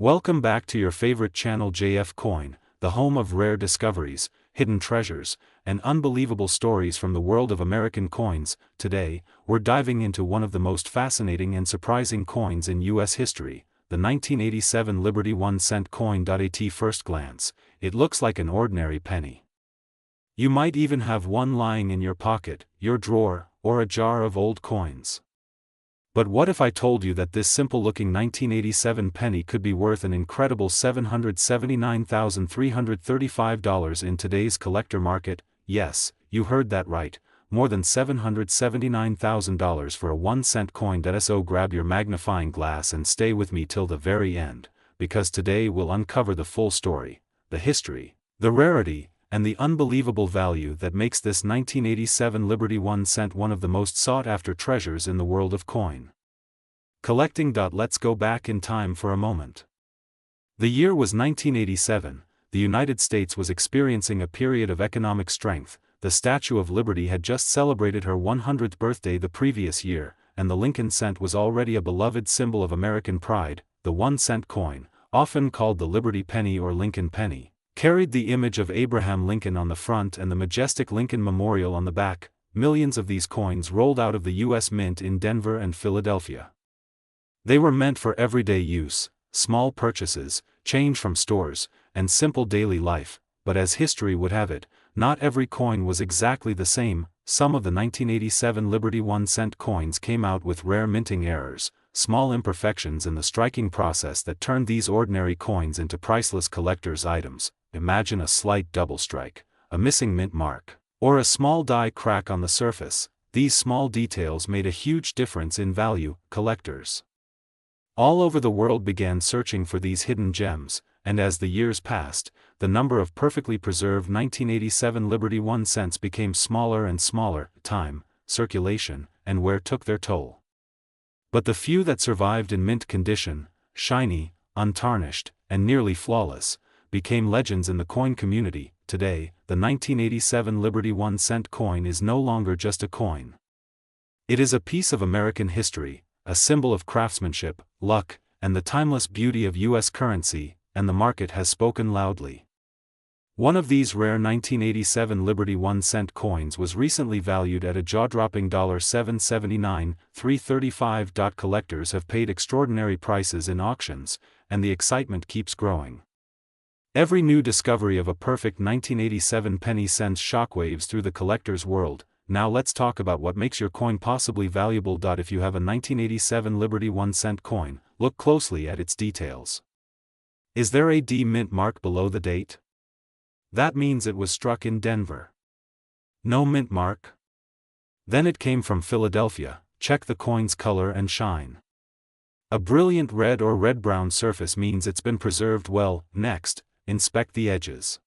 Welcome back to your favorite channel JF Coin, the home of rare discoveries, hidden treasures, and unbelievable stories from the world of American coins. Today, we're diving into one of the most fascinating and surprising coins in U.S. history, the 1987 Liberty 1-cent coin. At first glance, it looks like an ordinary penny. You might even have one lying in your pocket, your drawer, or a jar of old coins. But what if I told you that this simple-looking 1987 penny could be worth an incredible $779,335 in today's collector market? Yes, you heard that right, more than $779,000 for a 1-cent coin. So grab your magnifying glass and stay with me till the very end, because today we'll uncover the full story, the history, the rarity, and the unbelievable value that makes this 1987 Liberty 1-cent one of the most sought-after treasures in the world of coin collecting. Let's go back in time for a moment. The year was 1987, the United States was experiencing a period of economic strength. The Statue of Liberty had just celebrated her 100th birthday the previous year, and the Lincoln cent was already a beloved symbol of American pride. The 1-cent coin, often called the Liberty penny or Lincoln penny, carried the image of Abraham Lincoln on the front and the majestic Lincoln Memorial on the back. Millions of these coins rolled out of the U.S. Mint in Denver and Philadelphia. They were meant for everyday use, small purchases, change from stores, and simple daily life. But as history would have it, not every coin was exactly the same. Some of the 1987 Liberty 1-cent coins came out with rare minting errors, small imperfections in the striking process that turned these ordinary coins into priceless collector's items. Imagine a slight double strike, a missing mint mark, or a small die crack on the surface. These small details made a huge difference in value. Collectors all over the world began searching for these hidden gems, and as the years passed, the number of perfectly preserved 1987 Liberty 1-cents became smaller and smaller. Time, circulation, and wear took their toll. But the few that survived in mint condition, shiny, untarnished, and nearly flawless, became legends in the coin community. Today, the 1987 Liberty 1-cent coin is no longer just a coin. It is a piece of American history, a symbol of craftsmanship, luck, and the timeless beauty of U.S. currency, and the market has spoken loudly. One of these rare 1987 Liberty 1-cent coins was recently valued at a jaw-dropping $779,335. Collectors have paid extraordinary prices in auctions, and the excitement keeps growing. Every new discovery of a perfect 1987 penny sends shockwaves through the collector's world. Now let's talk about what makes your coin possibly valuable. If you have a 1987 Liberty 1-cent coin, look closely at its details. Is there a D mint mark below the date? That means it was struck in Denver. No mint mark? Then it came from Philadelphia. Check the coin's color and shine. A brilliant red or red-brown surface means it's been preserved well. Next, inspect the edges.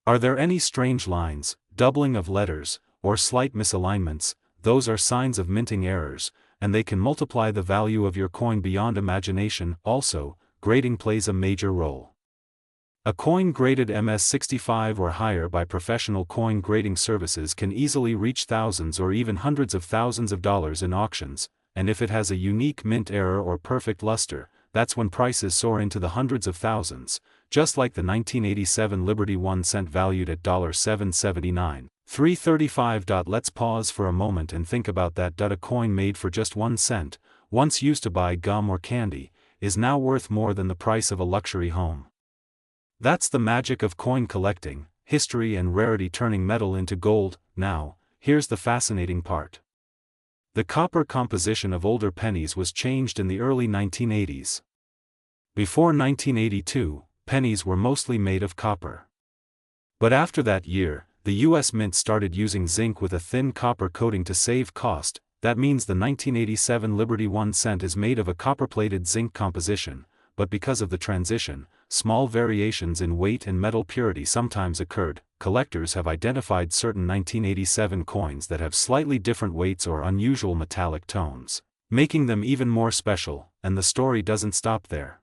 Are there any strange lines, doubling of letters, or slight misalignments? Those are signs of minting errors, and they can multiply the value of your coin beyond imagination. Also, grading plays a major role. A coin graded MS-65 or higher by professional coin grading services can easily reach thousands or even hundreds of thousands of dollars in auctions, and if it has a unique mint error or perfect luster, that's when prices soar into the hundreds of thousands, just like the 1987 Liberty 1-cent valued at $779,335. Let's pause for a moment and think about that. A coin made for just 1 cent, once used to buy gum or candy, is now worth more than the price of a luxury home. That's the magic of coin collecting, history and rarity turning metal into gold. Now, here's the fascinating part. The copper composition of older pennies was changed in the early 1980s. Before 1982, pennies were mostly made of copper. But after that year, the U.S. Mint started using zinc with a thin copper coating to save cost. That means the 1987 Liberty 1-cent is made of a copper-plated zinc composition, but because of the transition, small variations in weight and metal purity sometimes occurred. Collectors have identified certain 1987 coins that have slightly different weights or unusual metallic tones, making them even more special, and the story doesn't stop there.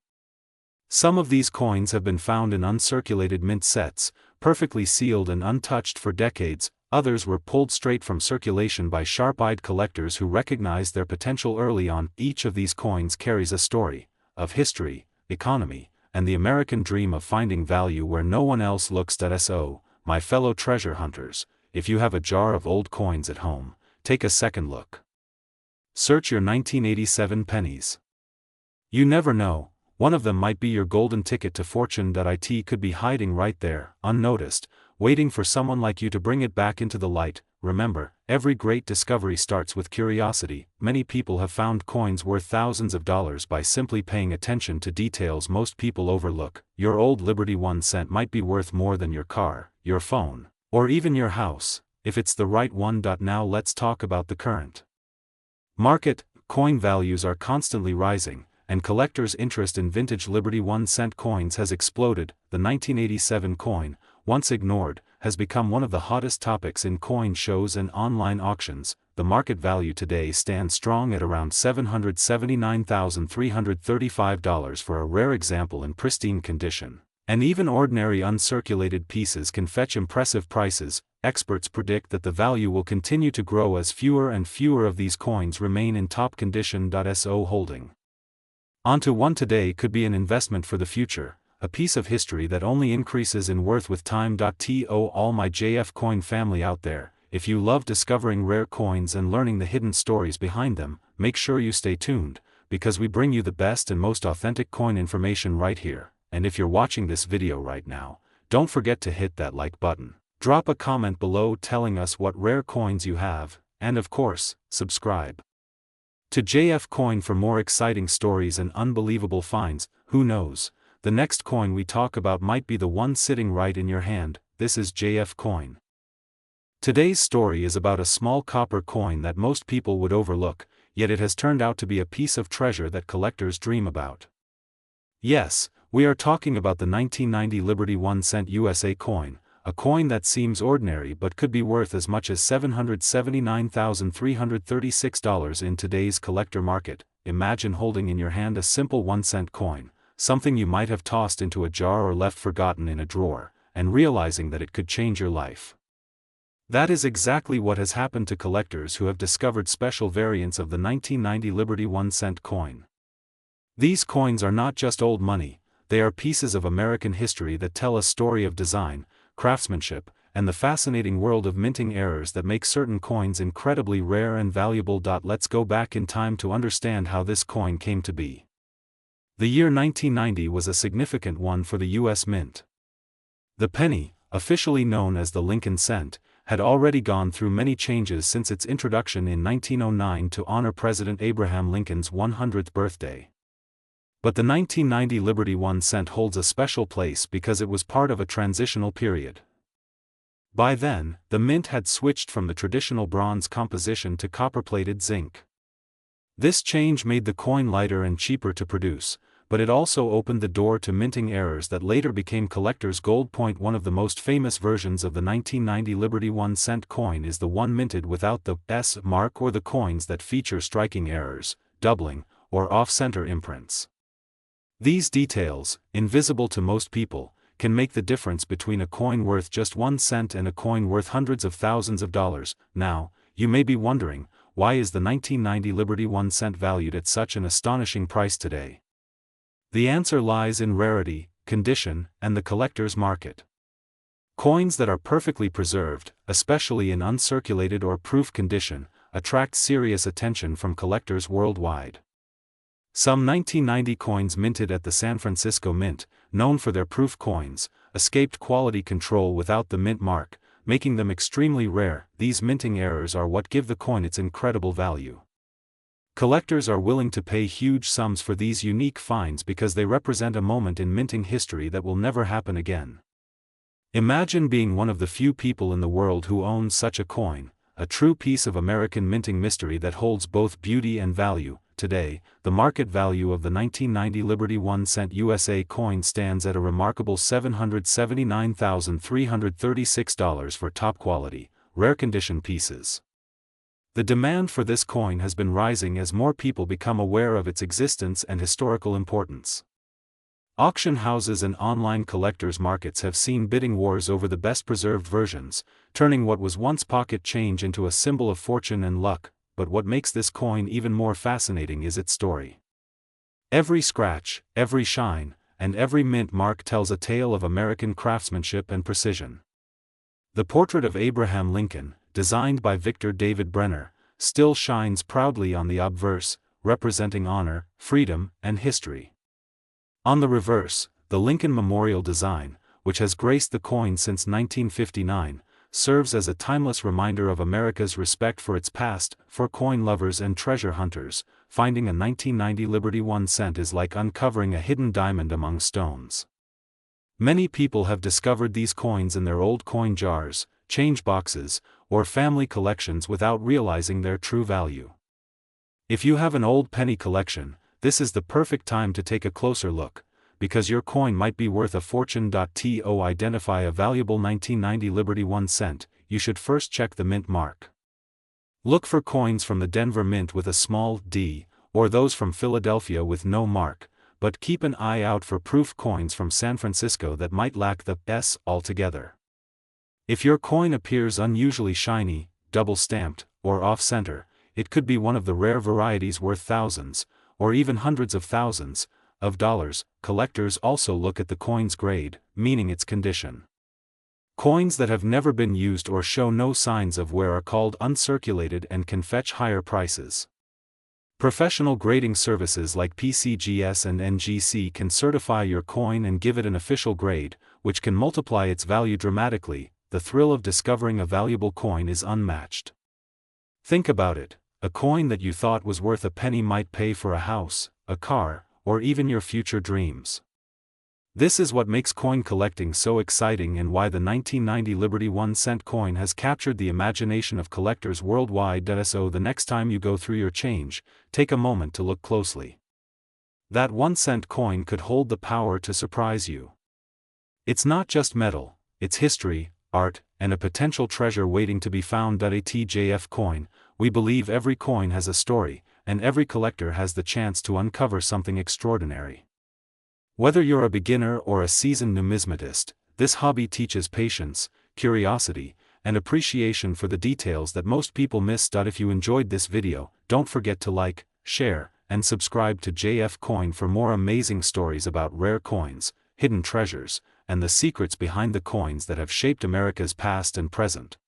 Some of these coins have been found in uncirculated mint sets, perfectly sealed and untouched for decades. Others were pulled straight from circulation by sharp-eyed collectors who recognized their potential early on. Each of these coins carries a story of history, economy, and the American dream of finding value where no one else looks. So, my fellow treasure hunters, if you have a jar of old coins at home, take a second look. Search your 1987 pennies. You never know, one of them might be your golden ticket to fortune. It could be hiding right there, unnoticed, waiting for someone like you to bring it back into the light. Remember, every great discovery starts with curiosity. Many people have found coins worth thousands of dollars by simply paying attention to details most people overlook. Your old Liberty 1 cent might be worth more than your car, your phone, or even your house, if it's the right one. Now let's talk about the current market. Coin values are constantly rising, and collectors' interest in vintage Liberty 1 cent coins has exploded. The 1987 coin, once ignored, has become one of the hottest topics in coin shows and online auctions. The market value today stands strong at around $779,335 for a rare example in pristine condition, and even ordinary uncirculated pieces can fetch impressive prices. Experts predict that the value will continue to grow as fewer and fewer of these coins remain in top condition. So holding onto one today could be an investment for the future, a piece of history that only increases in worth with time. To all my JF coin family out there, if you love discovering rare coins and learning the hidden stories behind them, make sure you stay tuned, because we bring you the best and most authentic coin information right here. And if you're watching this video right now, don't forget to hit that like button. Drop a comment below telling us what rare coins you have, and of course, subscribe to JF Coin for more exciting stories and unbelievable finds. Who knows, the next coin we talk about might be the one sitting right in your hand. This is JF Coin. Today's story is about a small copper coin that most people would overlook, yet it has turned out to be a piece of treasure that collectors dream about. Yes, we are talking about the 1990 Liberty 1 cent USA coin, a coin that seems ordinary but could be worth as much as $779,336 in today's collector market. Imagine holding in your hand a simple 1 cent coin, something you might have tossed into a jar or left forgotten in a drawer, and realizing that it could change your life. That is exactly what has happened to collectors who have discovered special variants of the 1990 Liberty 1 cent coin. These coins are not just old money, they are pieces of American history that tell a story of design, craftsmanship, and the fascinating world of minting errors that make certain coins incredibly rare and valuable. Let's go back in time to understand how this coin came to be. The year 1990 was a significant one for the U.S. Mint. The penny, officially known as the Lincoln cent, had already gone through many changes since its introduction in 1909 to honor President Abraham Lincoln's 100th birthday. But the 1990 Liberty 1 cent holds a special place because it was part of a transitional period. By then, the mint had switched from the traditional bronze composition to copper-plated zinc. This change made the coin lighter and cheaper to produce, but it also opened the door to minting errors that later became collectors' gold. One of the most famous versions of the 1990 Liberty 1 cent coin is the one minted without the S mark or the coins that feature striking errors, doubling, or off-center imprints. These details, invisible to most people, can make the difference between a coin worth just 1 cent and a coin worth hundreds of thousands of dollars. Now, you may be wondering, why is the 1990 Liberty 1 cent valued at such an astonishing price today? The answer lies in rarity, condition, and the collector's market. Coins that are perfectly preserved, especially in uncirculated or proof condition, attract serious attention from collectors worldwide. Some 1990 coins minted at the San Francisco Mint, known for their proof coins, escaped quality control without the mint mark, making them extremely rare. These minting errors are what give the coin its incredible value. Collectors are willing to pay huge sums for these unique finds because they represent a moment in minting history that will never happen again. Imagine being one of the few people in the world who owns such a coin, a true piece of American minting mystery that holds both beauty and value. Today, the market value of the 1990 Liberty 1 cent USA coin stands at a remarkable $779,336 for top-quality, rare-condition pieces. The demand for this coin has been rising as more people become aware of its existence and historical importance. Auction houses and online collectors' markets have seen bidding wars over the best-preserved versions, turning what was once pocket change into a symbol of fortune and luck. But what makes this coin even more fascinating is its story. Every scratch, every shine, and every mint mark tells a tale of American craftsmanship and precision. The portrait of Abraham Lincoln, designed by Victor David Brenner, still shines proudly on the obverse, representing honor, freedom, and history. On the reverse, the Lincoln Memorial design, which has graced the coin since 1959, serves as a timeless reminder of America's respect for its past. For coin lovers and treasure hunters, finding a 1990 Liberty 1 cent is like uncovering a hidden diamond among stones. Many people have discovered these coins in their old coin jars, change boxes, or family collections without realizing their true value. If you have an old penny collection, this is the perfect time to take a closer look, because your coin might be worth a fortune. To identify a valuable 1990 Liberty 1 cent, you should first check the mint mark. Look for coins from the Denver Mint with a small d, or those from Philadelphia with no mark, but keep an eye out for proof coins from San Francisco that might lack the S altogether. If your coin appears unusually shiny, double-stamped, or off-center, it could be one of the rare varieties worth thousands, or even hundreds of thousands, of dollars. Collectors also look at the coin's grade, meaning its condition. Coins that have never been used or show no signs of wear are called uncirculated and can fetch higher prices. Professional grading services like PCGS and NGC can certify your coin and give it an official grade, which can multiply its value dramatically. The thrill of discovering a valuable coin is unmatched. Think about it, a coin that you thought was worth a penny might pay for a house, a car, or even your future dreams. This is what makes coin collecting so exciting and why the 1990 Liberty 1 cent coin has captured the imagination of collectors worldwide. So the next time you go through your change, take a moment to look closely. That 1 cent coin could hold the power to surprise you. It's not just metal, it's history, art, and a potential treasure waiting to be found. At JF Coin, we believe every coin has a story, and every collector has the chance to uncover something extraordinary. Whether you're a beginner or a seasoned numismatist, this hobby teaches patience, curiosity, and appreciation for the details that most people miss. If you enjoyed this video, don't forget to like, share, and subscribe to JF Coin for more amazing stories about rare coins, hidden treasures, and the secrets behind the coins that have shaped America's past and present.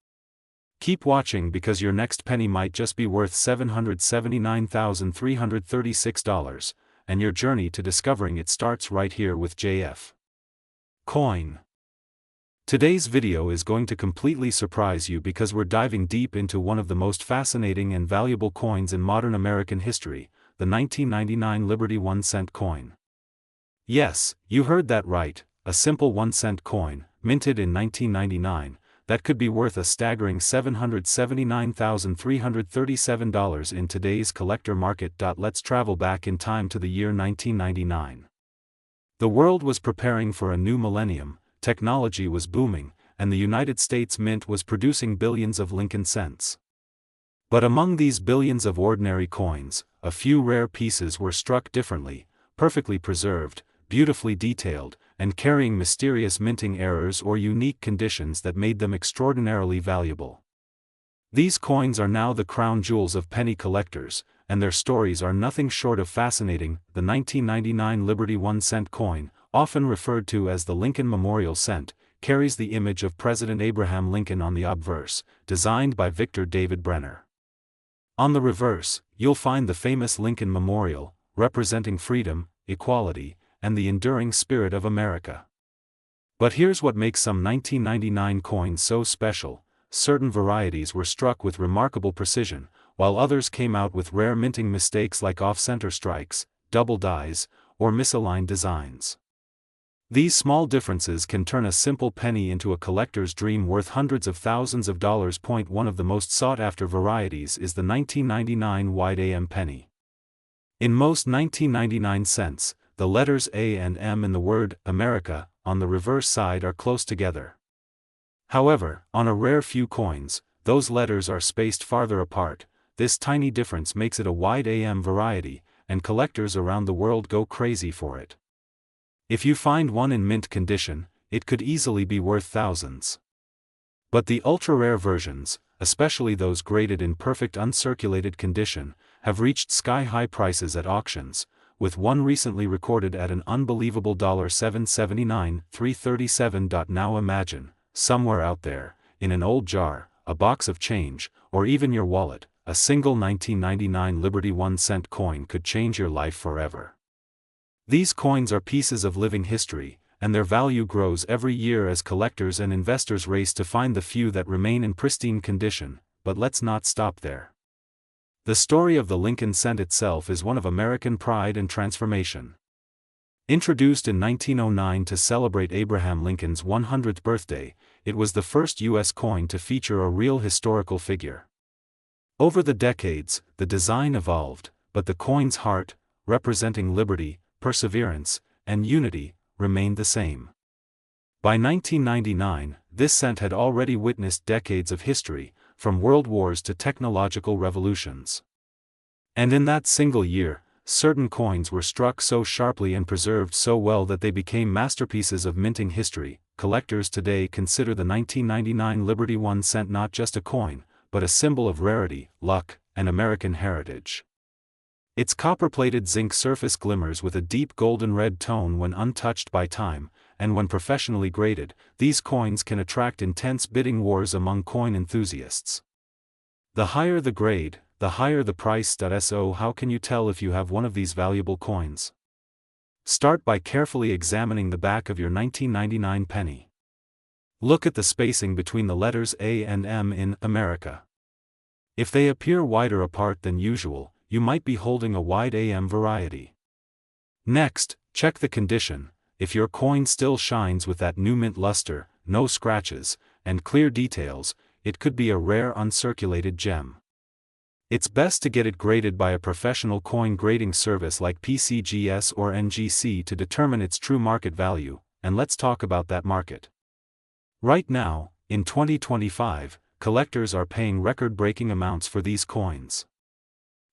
Keep watching because your next penny might just be worth $779,336, and your journey to discovering it starts right here with JF Coin. Today's video is going to completely surprise you because we're diving deep into one of the most fascinating and valuable coins in modern American history, the 1999 Liberty 1 cent coin. Yes, you heard that right, a simple 1 cent coin, minted in 1999, that could be worth a staggering $779,337 in today's collector market. Let's travel back in time to the year 1999. The world was preparing for a new millennium, technology was booming, and the United States Mint was producing billions of Lincoln cents. But among these billions of ordinary coins, a few rare pieces were struck differently, perfectly preserved, beautifully detailed, and carrying mysterious minting errors or unique conditions that made them extraordinarily valuable. These coins are now the crown jewels of penny collectors, and their stories are nothing short of fascinating. The 1999 Liberty 1 cent coin, often referred to as the Lincoln Memorial Cent, carries the image of President Abraham Lincoln on the obverse, designed by Victor David Brenner. On the reverse, you'll find the famous Lincoln Memorial, representing freedom, equality, and the enduring spirit of America. But here's what makes some 1999 coins so special: certain varieties were struck with remarkable precision, while others came out with rare minting mistakes like off-center strikes, double dies, or misaligned designs. These small differences can turn a simple penny into a collector's dream worth hundreds of thousands of dollars. One of the most sought-after varieties is the 1999 wide AM penny. In most 1999 cents, the letters A and M in the word America on the reverse side are close together. However, on a rare few coins, those letters are spaced farther apart. This tiny difference makes it a wide AM variety, and collectors around the world go crazy for it. If you find one in mint condition, it could easily be worth thousands. But the ultra-rare versions, especially those graded in perfect uncirculated condition, have reached sky-high prices at auctions, with one recently recorded at an unbelievable $779,337. Now imagine, somewhere out there, in an old jar, a box of change, or even your wallet, a single 1999 Liberty 1-cent coin could change your life forever. These coins are pieces of living history, and their value grows every year as collectors and investors race to find the few that remain in pristine condition. But let's not stop there. The story of the Lincoln cent itself is one of American pride and transformation. Introduced in 1909 to celebrate Abraham Lincoln's 100th birthday, it was the first U.S. coin to feature a real historical figure. Over the decades, the design evolved, but the coin's heart, representing liberty, perseverance, and unity, remained the same. By 1999, this cent had already witnessed decades of history, from world wars to technological revolutions. And in that single year, certain coins were struck so sharply and preserved so well that they became masterpieces of minting history. Collectors today consider the 1999 Liberty 1 cent not just a coin, but a symbol of rarity, luck, and American heritage. Its copper-plated zinc surface glimmers with a deep golden red tone when untouched by time, and when professionally graded, these coins can attract intense bidding wars among coin enthusiasts. The higher the grade, the higher the price. So how can you tell if you have one of these valuable coins? Start by carefully examining the back of your 1999 penny. Look at the spacing between the letters A and M in America. If they appear wider apart than usual, you might be holding a wide AM variety. Next, check the condition. If your coin still shines with that new mint luster, no scratches, and clear details, it could be a rare uncirculated gem. It's best to get it graded by a professional coin grading service like PCGS or NGC to determine its true market value, and let's talk about that market. Right now, in 2025, collectors are paying record-breaking amounts for these coins.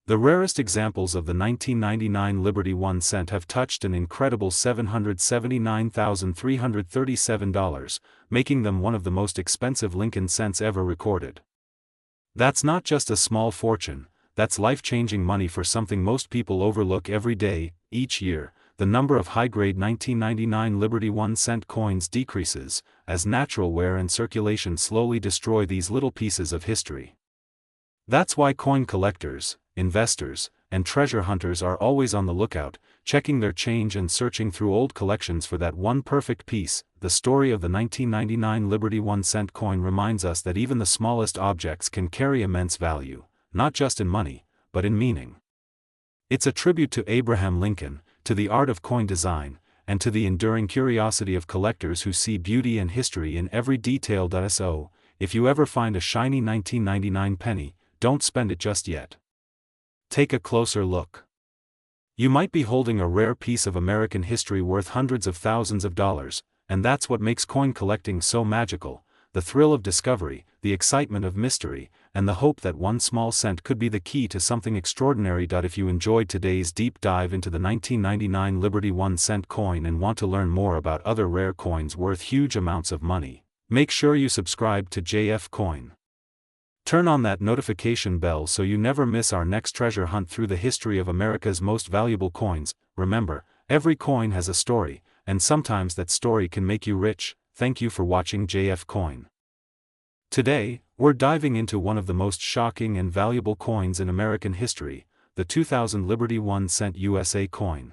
The rarest examples of the 1999 Liberty 1 cent have touched an incredible $779,337, making them one of the most expensive Lincoln cents ever recorded. That's not just a small fortune, that's life-changing money for something most people overlook every day. Each year, the number of high-grade 1999 Liberty 1 cent coins decreases, as natural wear and circulation slowly destroy these little pieces of history. That's why coin collectors, investors, and treasure hunters are always on the lookout, checking their change and searching through old collections for that one perfect piece. The story of the 1999 Liberty 1 cent coin reminds us that even the smallest objects can carry immense value, not just in money, but in meaning. It's a tribute to Abraham Lincoln, to the art of coin design, and to the enduring curiosity of collectors who see beauty and history in every detail. So, if you ever find a shiny 1999 penny, don't spend it just yet. Take a closer look. You might be holding a rare piece of American history worth hundreds of thousands of dollars, and that's what makes coin collecting so magical: the thrill of discovery, the excitement of mystery, and the hope that one small cent could be the key to something extraordinary. If you enjoyed today's deep dive into the 1999 Liberty 1 cent coin and want to learn more about other rare coins worth huge amounts of money, make sure you subscribe to JF Coin. Turn on that notification bell so you never miss our next treasure hunt through the history of America's most valuable coins. Remember, every coin has a story, and sometimes that story can make you rich. Thank you for watching JF Coin. Today, we're diving into one of the most shocking and valuable coins in American history, the 2000 Liberty 1 cent USA coin.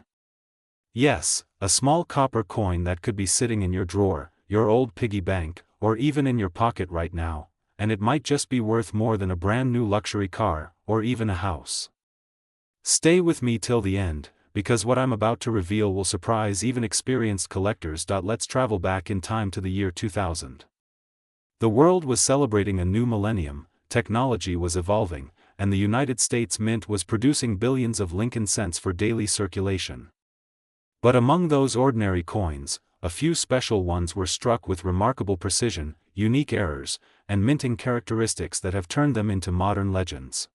Yes, a small copper coin that could be sitting in your drawer, your old piggy bank, or even in your pocket right now, and it might just be worth more than a brand new luxury car, or even a house. Stay with me till the end, because what I'm about to reveal will surprise even experienced collectors. Let's travel back in time to the year 2000. The world was celebrating a new millennium, technology was evolving, and the United States Mint was producing billions of Lincoln cents for daily circulation. But among those ordinary coins, a few special ones were struck with remarkable precision, unique errors, and minting characteristics that have turned them into modern legends.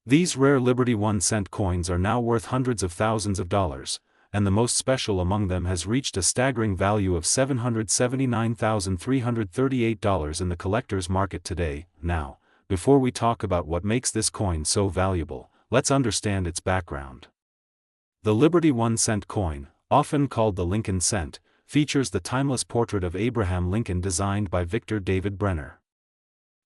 These rare Liberty 1 cent coins are now worth hundreds of thousands of dollars, and the most special among them has reached a staggering value of $779,338 in the collector's market today. Now, before we talk about what makes this coin so valuable, let's understand its background. The Liberty 1-cent coin, often called the Lincoln cent, features the timeless portrait of Abraham Lincoln designed by Victor David Brenner.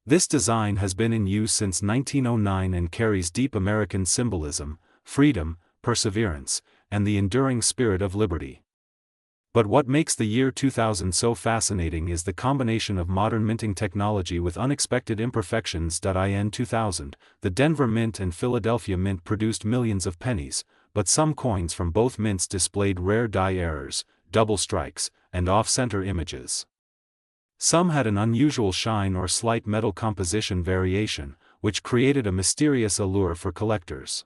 This design has been in use since 1909 and carries deep American symbolism, freedom, perseverance, and the enduring spirit of liberty. But what makes the year 2000 so fascinating is the combination of modern minting technology with unexpected imperfections. In 2000, the Denver Mint and Philadelphia Mint produced millions of pennies, but some coins from both mints displayed rare die errors, double strikes, and off-center images. Some had an unusual shine or slight metal composition variation, which created a mysterious allure for collectors.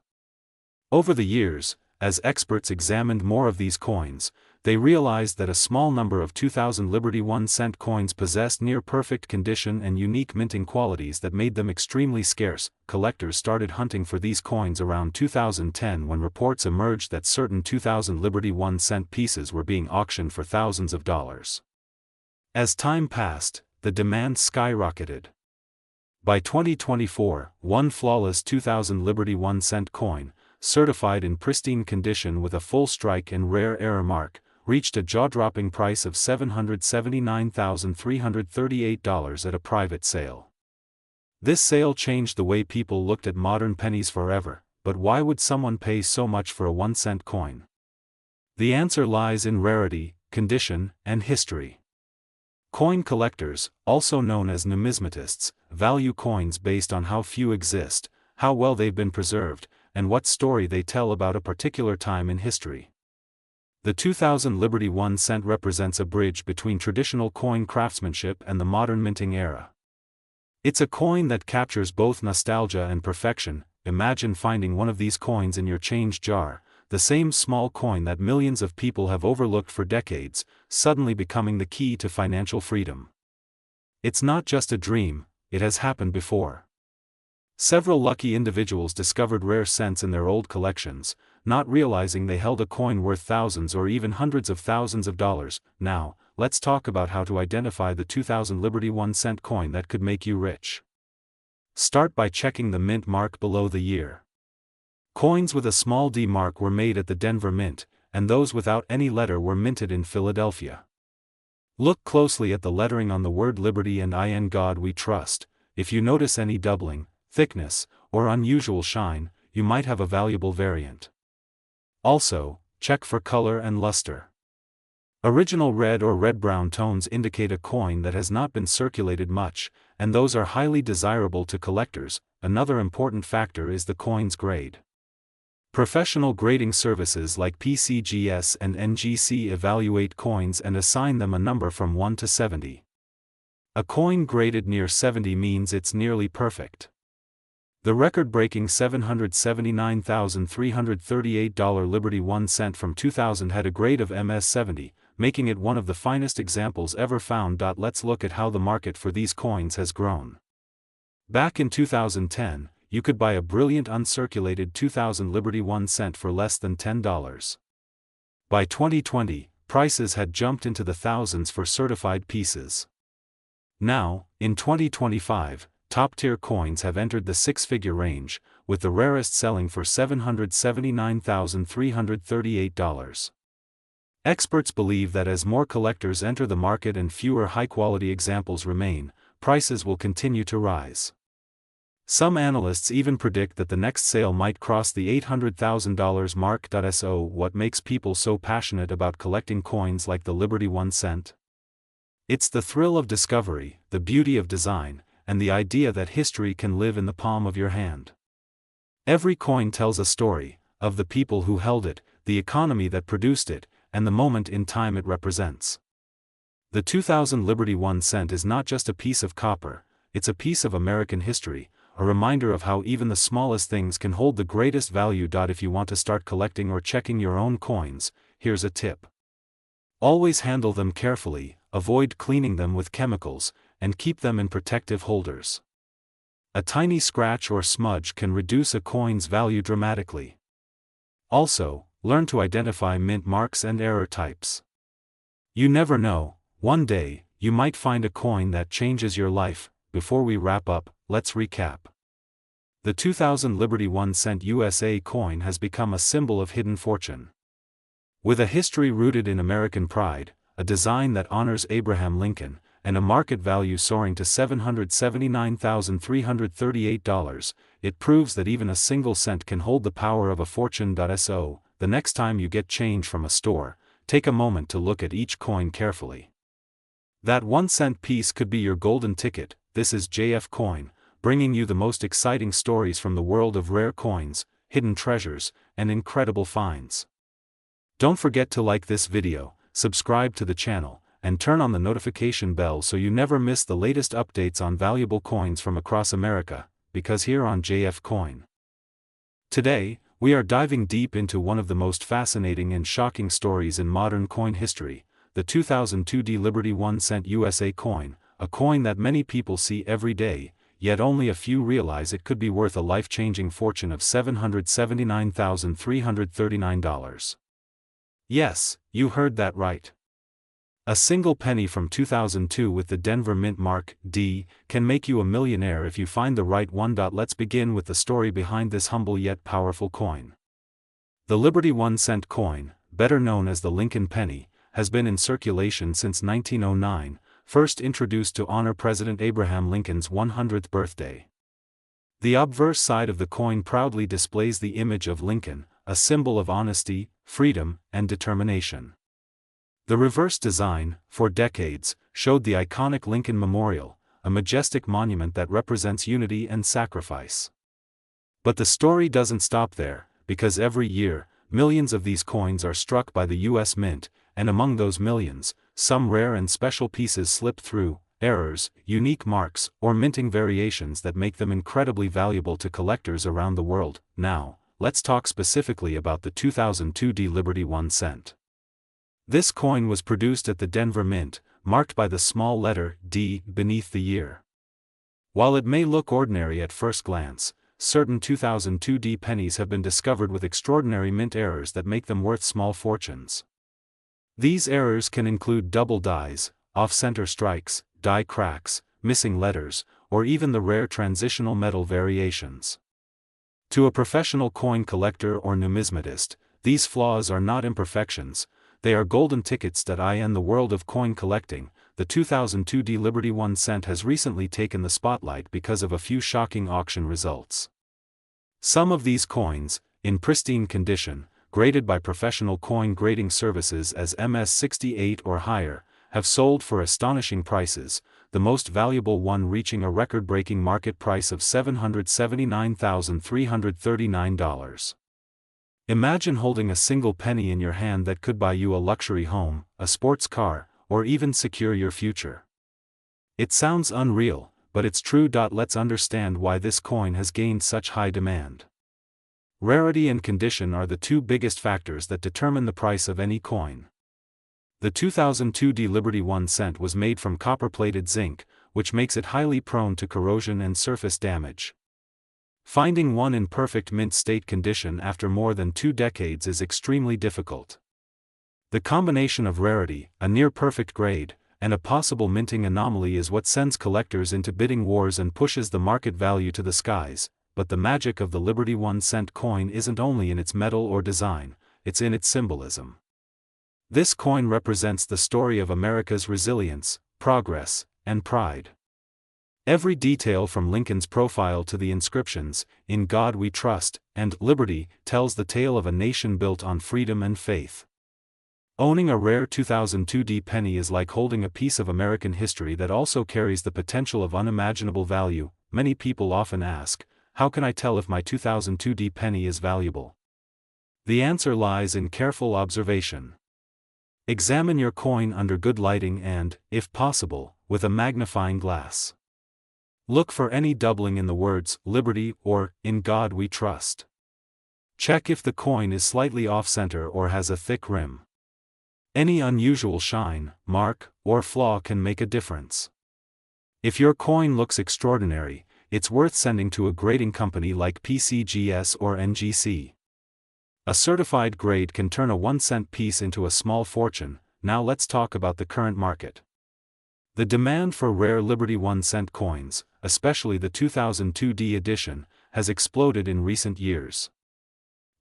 Over the years, as experts examined more of these coins, they realized that a small number of 2000 Liberty 1-cent coins possessed near-perfect condition and unique minting qualities that made them extremely scarce. Collectors started hunting for these coins around 2010 when reports emerged that certain 2000 Liberty 1-cent pieces were being auctioned for thousands of dollars. As time passed, the demand skyrocketed. By 2024, one flawless 2000 Liberty 1-cent coin, certified in pristine condition with a full strike and rare error mark, reached a jaw-dropping price of $779,338 at a private sale. This sale changed the way people looked at modern pennies forever, but why would someone pay so much for a 1-cent coin? The answer lies in rarity, condition, and history. Coin collectors, also known as numismatists, value coins based on how few exist, how well they've been preserved, and what story they tell about a particular time in history. The 2000 Liberty 1-cent represents a bridge between traditional coin craftsmanship and the modern minting era. It's a coin that captures both nostalgia and perfection. Imagine finding one of these coins in your change jar, the same small coin that millions of people have overlooked for decades, suddenly becoming the key to financial freedom. It's not just a dream, it has happened before. Several lucky individuals discovered rare cents in their old collections, not realizing they held a coin worth thousands or even hundreds of thousands of dollars. Now, let's talk about how to identify the 2000 Liberty 1-cent coin that could make you rich. Start by checking the mint mark below the year. Coins with a small d mark were made at the Denver Mint, and those without any letter were minted in Philadelphia. Look closely at the lettering on the word Liberty and In God We Trust. If you notice any doubling, thickness, or unusual shine, you might have a valuable variant. Also, check for color and luster. Original red or red-brown tones indicate a coin that has not been circulated much, and those are highly desirable to collectors. Another important factor is the coin's grade. Professional grading services like PCGS and NGC evaluate coins and assign them a number from 1 to 70. A coin graded near 70 means it's nearly perfect. The record-breaking $779,338 Liberty 1-cent from 2000 had a grade of MS-70, making it one of the finest examples ever found. Let's look at how the market for these coins has grown. Back in 2010, you could buy a brilliant uncirculated 2000 Liberty 1-cent for less than $10. By 2020, prices had jumped into the thousands for certified pieces. Now, in 2025, top-tier coins have entered the six-figure range, with the rarest selling for $779,338. Experts believe that as more collectors enter the market and fewer high-quality examples remain, prices will continue to rise. Some analysts even predict that the next sale might cross the $800,000 mark. So, what makes people so passionate about collecting coins like the Liberty 1-cent? It's the thrill of discovery, the beauty of design, and the idea that history can live in the palm of your hand. Every coin tells a story, of the people who held it, the economy that produced it, and the moment in time it represents. The 2000 Liberty 1-cent is not just a piece of copper, it's a piece of American history, a reminder of how even the smallest things can hold the greatest value. If you want to start collecting or checking your own coins, here's a tip. Always handle them carefully, avoid cleaning them with chemicals, and keep them in protective holders. A tiny scratch or smudge can reduce a coin's value dramatically. Also, learn to identify mint marks and error types. You never know, one day, you might find a coin that changes your life. Before we wrap up, let's recap. The 2000 Liberty 1 cent USA coin has become a symbol of hidden fortune. With a history rooted in American pride, a design that honors Abraham Lincoln, and a market value soaring to $779,338, it proves that even a single cent can hold the power of a fortune. So, the next time you get change from a store, take a moment to look at each coin carefully. That 1 cent piece could be your golden ticket. This is JF Coin, bringing you the most exciting stories from the world of rare coins, hidden treasures, and incredible finds. Don't forget to like this video, subscribe to the channel, and turn on the notification bell so you never miss the latest updates on valuable coins from across America, because here on JF Coin. Today, we are diving deep into one of the most fascinating and shocking stories in modern coin history, the 2002 Liberty 1 cent USA coin, a coin that many people see every day, yet only a few realize it could be worth a life-changing fortune of $779,339. Yes, you heard that right. A single penny from 2002 with the Denver Mint Mark D can make you a millionaire if you find the right one. Let's begin with the story behind this humble yet powerful coin. The Liberty 1 cent coin, better known as the Lincoln penny, has been in circulation since 1909, first introduced to honor President Abraham Lincoln's 100th birthday. The obverse side of the coin proudly displays the image of Lincoln, a symbol of honesty, freedom, and determination. The reverse design, for decades, showed the iconic Lincoln Memorial, a majestic monument that represents unity and sacrifice. But the story doesn't stop there, because every year, millions of these coins are struck by the U.S. Mint, and among those millions, some rare and special pieces slip through, errors, unique marks, or minting variations that make them incredibly valuable to collectors around the world. Now, let's talk specifically about the 2002 Liberty 1 cent. This coin was produced at the Denver Mint, marked by the small letter D beneath the year. While it may look ordinary at first glance, certain 2002 pennies have been discovered with extraordinary mint errors that make them worth small fortunes. These errors can include double dies, off-center strikes, die cracks, missing letters, or even the rare transitional metal variations. To a professional coin collector or numismatist, these flaws are not imperfections, they are golden tickets. In the world of coin collecting, the 2002 Liberty 1 cent has recently taken the spotlight because of a few shocking auction results. Some of these coins, in pristine condition, graded by professional coin grading services as MS68 or higher, have sold for astonishing prices, the most valuable one reaching a record-breaking market price of $779,339. Imagine holding a single penny in your hand that could buy you a luxury home, a sports car, or even secure your future. It sounds unreal, but it's true. Let's understand why this coin has gained such high demand. Rarity and condition are the two biggest factors that determine the price of any coin. The 2002 Liberty 1 cent was made from copper-plated zinc, which makes it highly prone to corrosion and surface damage. Finding one in perfect mint state condition after more than 2 decades is extremely difficult. The combination of rarity, a near-perfect grade, and a possible minting anomaly is what sends collectors into bidding wars and pushes the market value to the skies. But the magic of the Liberty 1 cent coin isn't only in its metal or design, it's in its symbolism. This coin represents the story of America's resilience, progress, and pride. Every detail from Lincoln's profile to the inscriptions, "In God We Trust," and "Liberty," tells the tale of a nation built on freedom and faith. Owning a rare 2002 penny is like holding a piece of American history that also carries the potential of unimaginable value. Many people often ask, how can I tell if my 2002 penny is valuable? The answer lies in careful observation. Examine your coin under good lighting and, if possible, with a magnifying glass. Look for any doubling in the words, "Liberty" or "In God We Trust." Check if the coin is slightly off-center or has a thick rim. Any unusual shine, mark, or flaw can make a difference. If your coin looks extraordinary, it's worth sending to a grading company like PCGS or NGC. A certified grade can turn a 1 cent piece into a small fortune. Now let's talk about the current market. The demand for rare Liberty 1 cent coins, especially the 2002 edition, has exploded in recent years.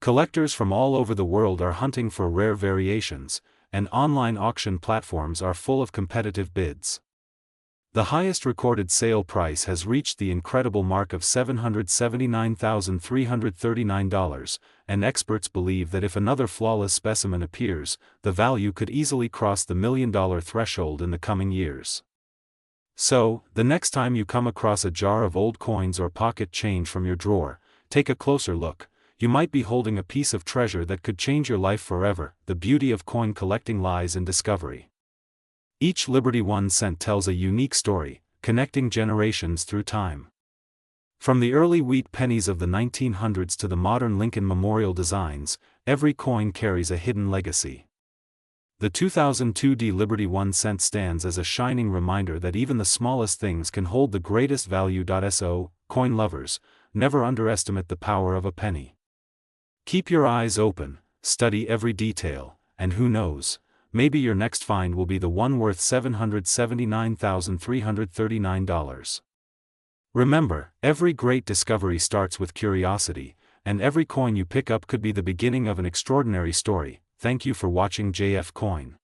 Collectors from all over the world are hunting for rare variations, and online auction platforms are full of competitive bids. The highest recorded sale price has reached the incredible mark of $779,339, and experts believe that if another flawless specimen appears, the value could easily cross the $1 million threshold in the coming years. So, the next time you come across a jar of old coins or pocket change from your drawer, take a closer look. You might be holding a piece of treasure that could change your life forever. The beauty of coin collecting lies in discovery. Each Liberty 1 cent tells a unique story, connecting generations through time. From the early wheat pennies of the 1900s to the modern Lincoln Memorial designs, every coin carries a hidden legacy. The 2002 Liberty 1 cent stands as a shining reminder that even the smallest things can hold the greatest value. So, coin lovers, never underestimate the power of a penny. Keep your eyes open, study every detail, and who knows, maybe your next find will be the one worth $779,339. Remember, every great discovery starts with curiosity, and every coin you pick up could be the beginning of an extraordinary story. Thank you for watching JF Coin.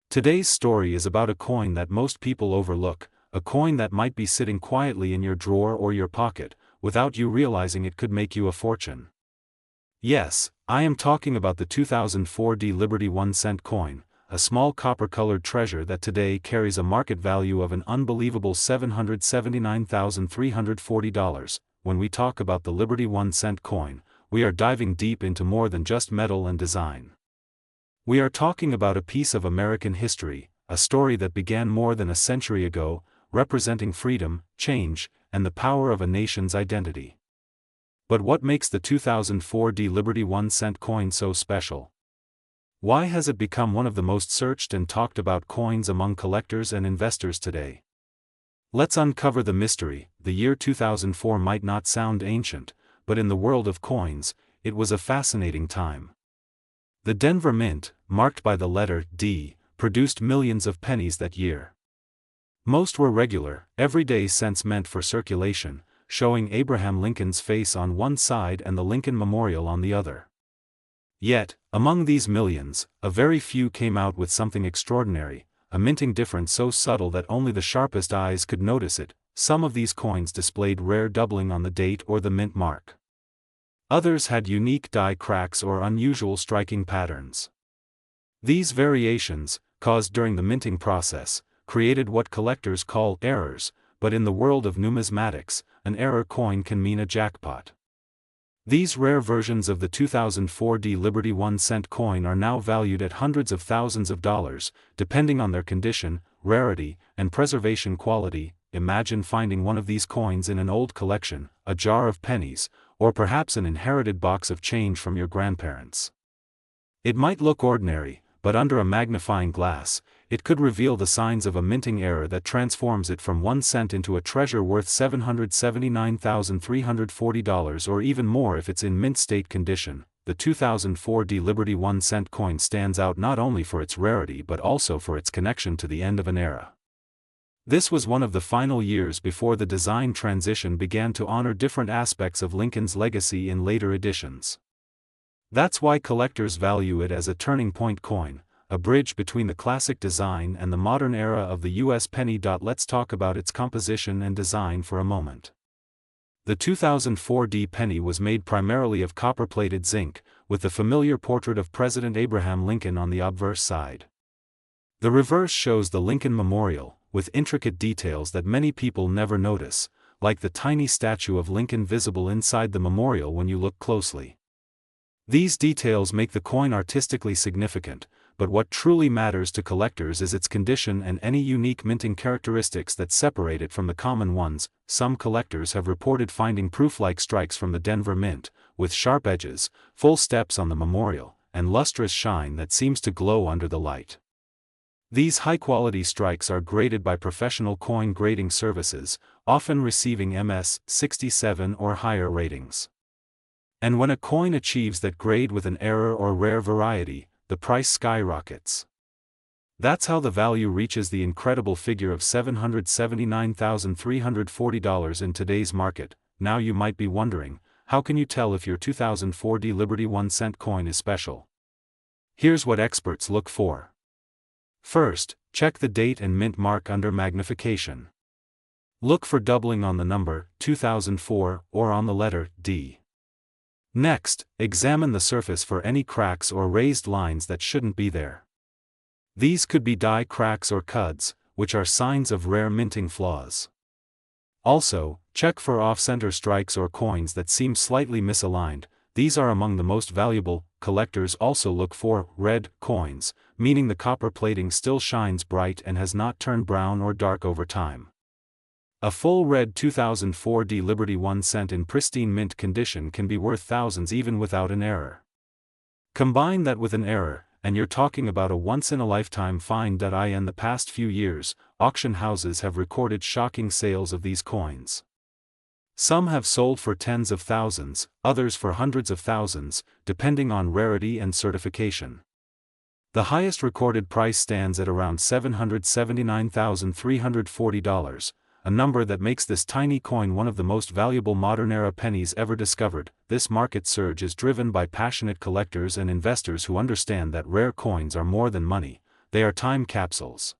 Today's story is about a coin that most people overlook, a coin that might be sitting quietly in your drawer or your pocket, without you realizing it could make you a fortune. Yes, I am talking about the 2004 Liberty 1 cent coin, a small copper-colored treasure that today carries a market value of an unbelievable $779,340. When we talk about the Liberty 1 cent coin, we are diving deep into more than just metal and design. We are talking about a piece of American history, a story that began more than a century ago, representing freedom, change, and the power of a nation's identity. But what makes the 2004 Liberty 1 cent coin so special? Why has it become one of the most searched and talked about coins among collectors and investors today? Let's uncover the mystery. The year 2004 might not sound ancient, but in the world of coins, it was a fascinating time. The Denver Mint, marked by the letter D, produced millions of pennies that year. Most were regular, everyday cents meant for circulation, showing Abraham Lincoln's face on one side and the Lincoln Memorial on the other. Yet, among these millions, a very few came out with something extraordinary, a minting difference so subtle that only the sharpest eyes could notice it. Some of these coins displayed rare doubling on the date or the mint mark. Others had unique die cracks or unusual striking patterns. These variations, caused during the minting process, created what collectors call errors, but in the world of numismatics, an error coin can mean a jackpot. These rare versions of the 2004 Liberty 1 cent coin are now valued at hundreds of thousands of dollars, depending on their condition, rarity, and preservation quality. Imagine finding one of these coins in an old collection, a jar of pennies, or perhaps an inherited box of change from your grandparents. It might look ordinary, but under a magnifying glass, it could reveal the signs of a minting error that transforms it from 1 cent into a treasure worth $779,340 or even more if it's in mint state condition. The 2004 Liberty 1 cent coin stands out not only for its rarity but also for its connection to the end of an era. This was one of the final years before the design transition began to honor different aspects of Lincoln's legacy in later editions. That's why collectors value it as a turning point coin, a bridge between the classic design and the modern era of the U.S. penny. Let's talk about its composition and design for a moment. The 2004 penny was made primarily of copper-plated zinc, with the familiar portrait of President Abraham Lincoln on the obverse side. The reverse shows the Lincoln Memorial, with intricate details that many people never notice, like the tiny statue of Lincoln visible inside the memorial when you look closely. These details make the coin artistically significant, but what truly matters to collectors is its condition and any unique minting characteristics that separate it from the common ones. Some collectors have reported finding proof-like strikes from the Denver Mint, with sharp edges, full steps on the memorial, and lustrous shine that seems to glow under the light. These high-quality strikes are graded by professional coin grading services, often receiving MS 67 or higher ratings. And when a coin achieves that grade with an error or rare variety, the price skyrockets. That's how the value reaches the incredible figure of $779,340 in today's market. Now you might be wondering, how can you tell if your 2004 Liberty 1 cent coin is special? Here's what experts look for. First, check the date and mint mark under magnification. Look for doubling on the number 2004 or on the letter D. Next, examine the surface for any cracks or raised lines that shouldn't be there. These could be die cracks or cuds, which are signs of rare minting flaws. Also, check for off-center strikes or coins that seem slightly misaligned. These are among the most valuable. Collectors also look for red coins, meaning the copper plating still shines bright and has not turned brown or dark over time. A full red 2004 Liberty 1 cent in pristine mint condition can be worth thousands even without an error. Combine that with an error, and you're talking about a once-in-a-lifetime find. In the past few years, auction houses have recorded shocking sales of these coins. Some have sold for tens of thousands, others for hundreds of thousands, depending on rarity and certification. The highest recorded price stands at around $779,340, a number that makes this tiny coin one of the most valuable modern-era pennies ever discovered. This market surge is driven by passionate collectors and investors who understand that rare coins are more than money, they are time capsules.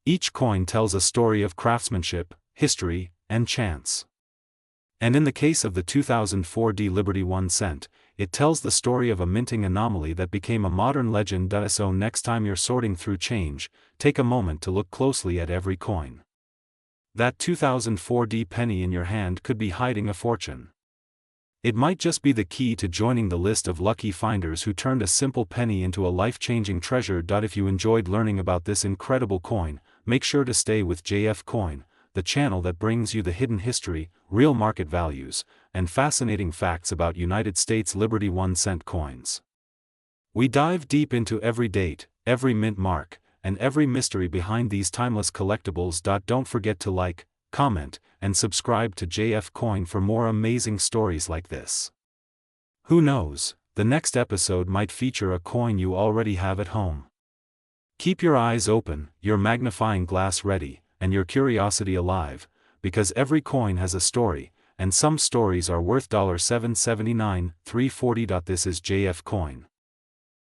Each coin tells a story of craftsmanship, history, and chance. And in the case of the 2004 Liberty 1 cent, it tells the story of a minting anomaly that became a modern legend. So next time you're sorting through change, take a moment to look closely at every coin. That 2004 penny in your hand could be hiding a fortune. It might just be the key to joining the list of lucky finders who turned a simple penny into a life-changing treasure. If you enjoyed learning about this incredible coin, make sure to stay with JF Coin, the channel that brings you the hidden history, real market values, and fascinating facts about United States Liberty 1 cent coins. We dive deep into every date, every mint mark, and every mystery behind these timeless collectibles. Don't forget to like, comment, and subscribe to JF Coin for more amazing stories like this. Who knows, the next episode might feature a coin you already have at home. Keep your eyes open, your magnifying glass ready, and your curiosity alive, because every coin has a story, and some stories are worth $779,340. This is JF Coin.